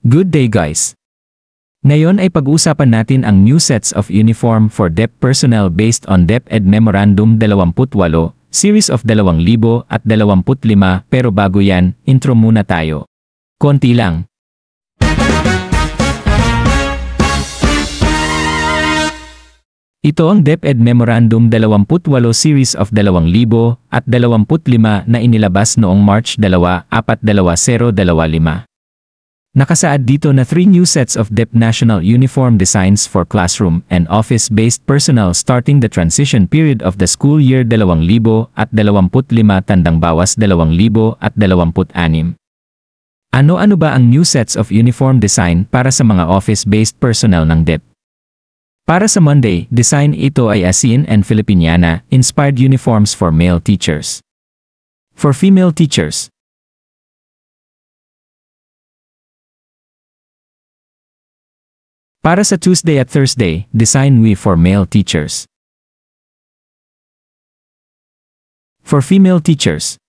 Good day guys! Ngayon ay pag-uusapan natin ang new sets of uniform for DepEd personnel based on DepEd Memorandum 28, Series of 2025 pero bago yan, intro muna tayo. Konti lang. Ito ang DepEd Memorandum 28 Series of 2025 na inilabas noong March 2, 2025. Nakasaad dito na 3 new sets of DepEd national uniform designs for classroom and office-based personnel starting the transition period of the school year 2025 tandang bawas 2026. Ano-ano ba ang new sets of uniform design para sa mga office-based personnel ng DepEd? Para sa Monday, design ito ay ASEAN and Filipiniana inspired uniforms for male teachers. For female teachers, para sa Tuesday at Thursday, design we for male teachers. For female teachers.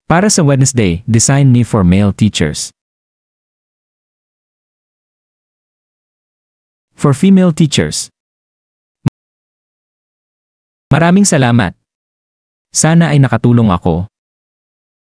Para sa Wednesday, design ni for male teachers. For female teachers. Maraming salamat. Sana ay nakatulong ako.